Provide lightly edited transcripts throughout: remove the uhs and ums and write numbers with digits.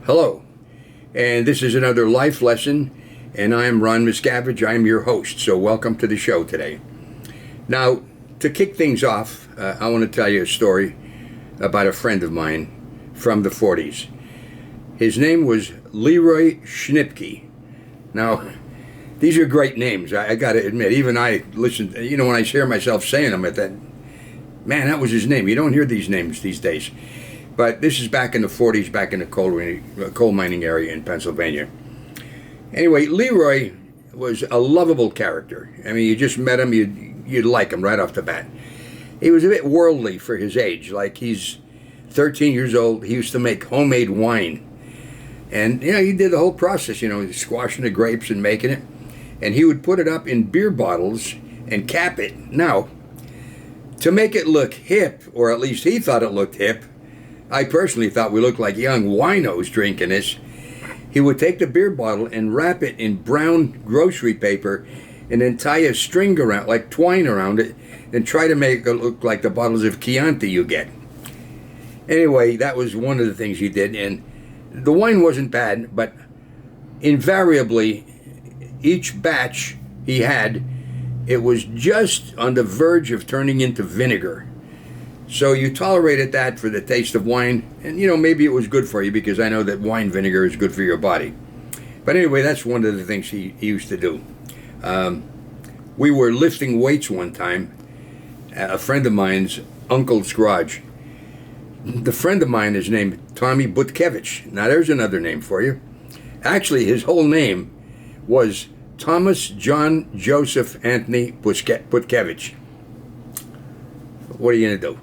Hello, and this is another life lesson, and I'm Ron Miscavige. I'm your host, so welcome to the show today. Now, to kick things off, I want to tell you a story about a friend of mine from the 40s. His name was Leroy Schnipke. Now, these are great names, I got to admit. Even I listen, when I hear myself saying them, man, that was his name. You don't hear these names these days. But this is back in the 40s, back in the coal mining area in Pennsylvania. Anyway, Leroy was a lovable character. I mean, you just met him, you'd like him right off the bat. He was a bit worldly for his age. Like, he's 13 years old. He used to make homemade wine. And, he did the whole process, squashing the grapes and making it. And he would put it up in beer bottles and cap it. Now, to make it look hip, or at least he thought it looked hip, I personally thought we looked like young winos drinking this. He would take the beer bottle and wrap it in brown grocery paper and then tie a string around, like twine around it, and try to make it look like the bottles of Chianti you get. Anyway, that was one of the things he did, and the wine wasn't bad, but invariably, each batch he had, it was just on the verge of turning into vinegar. So you tolerated that for the taste of wine, and maybe it was good for you, because I know that wine vinegar is good for your body. But anyway, that's one of the things he used to do. We were lifting weights one time at a friend of mine's uncle's garage. The friend of mine is named Tommy Butkevich. Now there's another name for you. Actually, his whole name was Thomas John Joseph Anthony Butkevich. What are you going to do?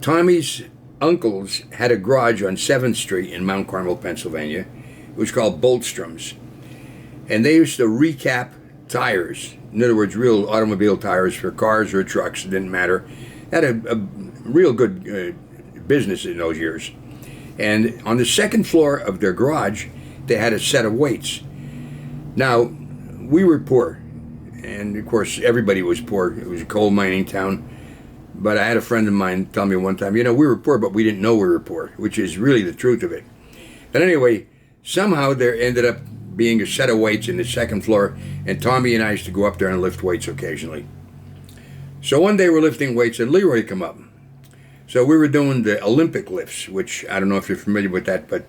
Tommy's uncles had a garage on 7th Street in Mount Carmel, Pennsylvania. It was called Boltstrom's. And they used to recap tires. In other words, real automobile tires for cars or trucks. It didn't matter. Had a real good business in those years. And on the second floor of their garage, they had a set of weights. Now, we were poor. And, of course, everybody was poor. It was a coal mining town. But I had a friend of mine tell me one time, we were poor, but we didn't know we were poor, which is really the truth of it. But anyway, somehow there ended up being a set of weights in the second floor, and Tommy and I used to go up there and lift weights occasionally. So one day we're lifting weights, and Leroy come up. So we were doing the Olympic lifts, which I don't know if you're familiar with that, but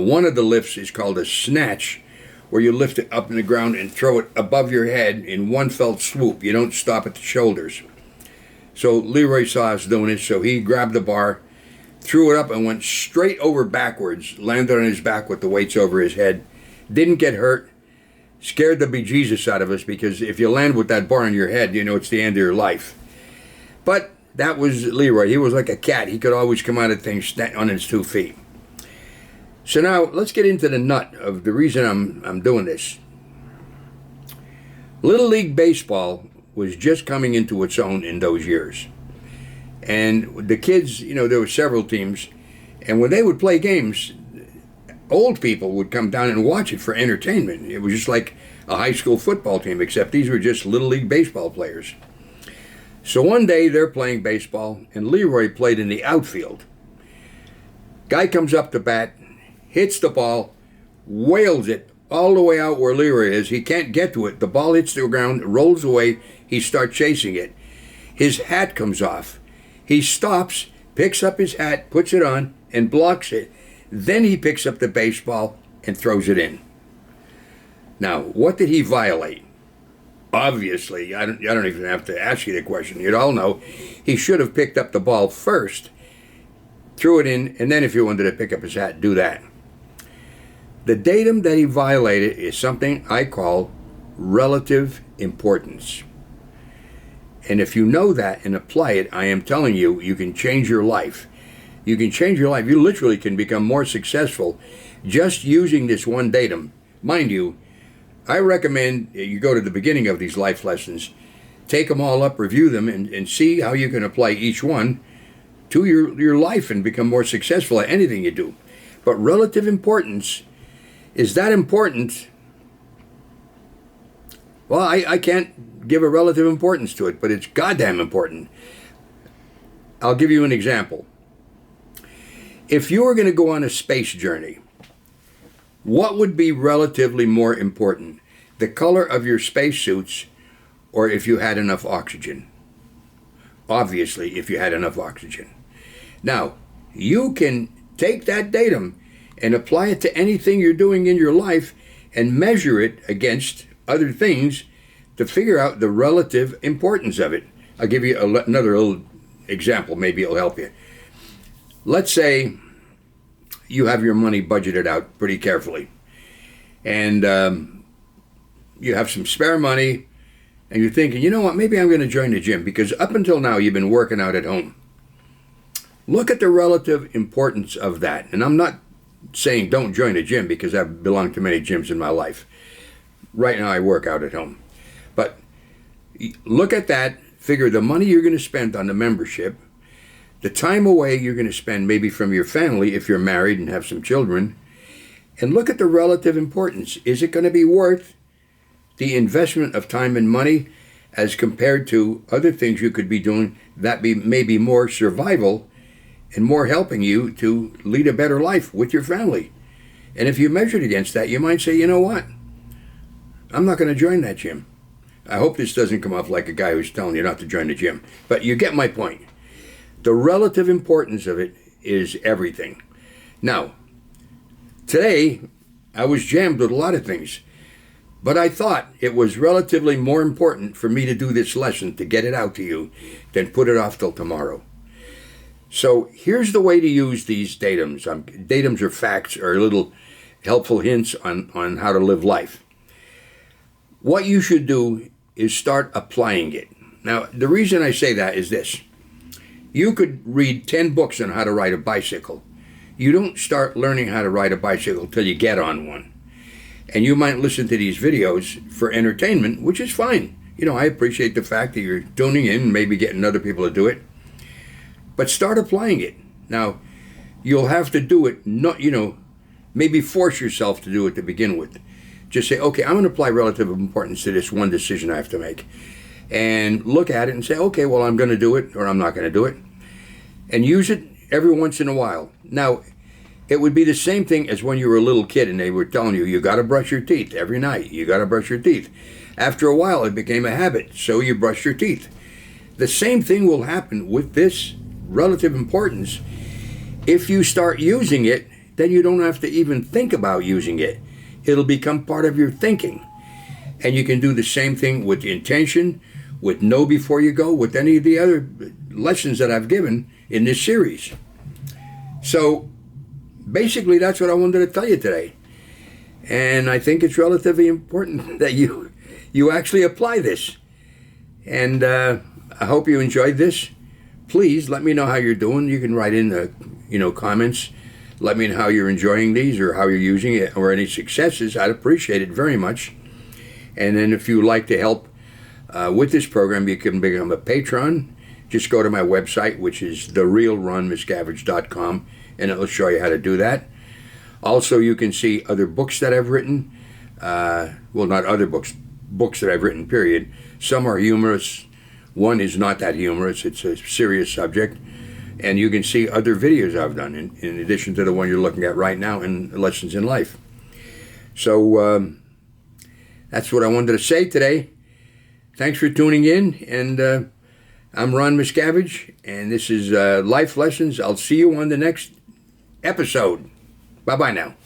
one of the lifts is called a snatch, where you lift it up in the ground and throw it above your head in one fell swoop. You don't stop at the shoulders. So Leroy saw us doing it, so he grabbed the bar, threw it up, and went straight over backwards, landed on his back with the weights over his head, didn't get hurt, scared the bejesus out of us, because if you land with that bar on your head, it's the end of your life. But that was Leroy. He was like a cat. He could always come out of things on his 2 feet. So now, let's get into the nut of the reason I'm doing this. Little League Baseball was just coming into its own in those years. And the kids, there were several teams, and when they would play games, old people would come down and watch it for entertainment. It was just like a high school football team, except these were just Little League Baseball players. So one day they're playing baseball, and Leroy played in the outfield. Guy comes up to bat, hits the ball, wails it all the way out where Leroy is. He can't get to it. The ball hits the ground, rolls away. He starts chasing it. His hat comes off. He stops, picks up his hat, puts it on, and blocks it. Then he picks up the baseball and throws it in. Now, what did he violate? Obviously, I don't even have to ask you the question. You'd all know he should have picked up the ball first, threw it in, and then if he wanted to pick up his hat, do that. The datum that he violated is something I call relative importance. And if you know that and apply it, I am telling you, you can change your life. You can change your life. You literally can become more successful just using this one datum. Mind you, I recommend you go to the beginning of these life lessons, take them all up, review them, and see how you can apply each one to your life and become more successful at anything you do. But relative importance is that important? Well, I can't give a relative importance to it, but it's goddamn important. I'll give you an example. If you were going to go on a space journey, what would be relatively more important? The color of your spacesuits, or if you had enough oxygen? Obviously, if you had enough oxygen. Now, you can take that datum and apply it to anything you're doing in your life and measure it against other things to figure out the relative importance of it. I'll give you another little example. Maybe it'll help you. Let's say you have your money budgeted out pretty carefully, and you have some spare money, and you're thinking, you know what, maybe I'm going to join the gym, because up until now you've been working out at home. Look at the relative importance of that. And I'm not saying don't join a gym, because I've belonged to many gyms in my life. Right now I work out at home. But look at that, figure the money you're going to spend on the membership, the time away you're going to spend maybe from your family if you're married and have some children, and look at the relative importance. Is it going to be worth the investment of time and money as compared to other things you could be doing that may be more survival and more helping you to lead a better life with your family? And if you measured against that, you might say, you know what, I'm not going to join that gym. I hope this doesn't come off like a guy who's telling you not to join the gym, but you get my point. The relative importance of it is everything. Now, today, I was jammed with a lot of things, but I thought it was relatively more important for me to do this lesson, to get it out to you, than put it off till tomorrow. So here's the way to use these datums. Datums are facts, or little helpful hints on how to live life. What you should do is start applying it. Now, the reason I say that is this. You could read 10 books on how to ride a bicycle. You don't start learning how to ride a bicycle till you get on one. And you might listen to these videos for entertainment, which is fine. You know, I appreciate the fact that you're tuning in, maybe getting other people to do it. But start applying it. Now, you'll have to do it, not, maybe force yourself to do it to begin with. Just say, okay, I'm going to apply relative importance to this one decision I have to make. And look at it and say, okay, well, I'm going to do it, or I'm not going to do it. And use it every once in a while. Now, it would be the same thing as when you were a little kid and they were telling you, you got to brush your teeth every night. You got to brush your teeth. After a while, it became a habit, so you brush your teeth. The same thing will happen with this relative importance. If you start using it, then you don't have to even think about using it. It'll become part of your thinking. And you can do the same thing with intention, with know before you go, with any of the other lessons that I've given in this series. So basically, that's what I wanted to tell you today. And I think it's relatively important that you actually apply this. And I hope you enjoyed this. Please let me know how you're doing. You can write in the comments. Let me know how you're enjoying these, or how you're using it, or any successes. I'd appreciate it very much. And then if you would like to help with this program, you can become a patron. Just go to my website, which is therealronmiscavige.com, and it'll show you how to do that. Also, you can see other books that I've written. Well, not other books that I've written, period. Some are humorous. One is not that humorous. It's a serious subject. And you can see other videos I've done, in addition to the one you're looking at right now, in Lessons in Life. So that's what I wanted to say today. Thanks for tuning in, and I'm Ron Miscavige, and this is Life Lessons. I'll see you on the next episode. Bye-bye now.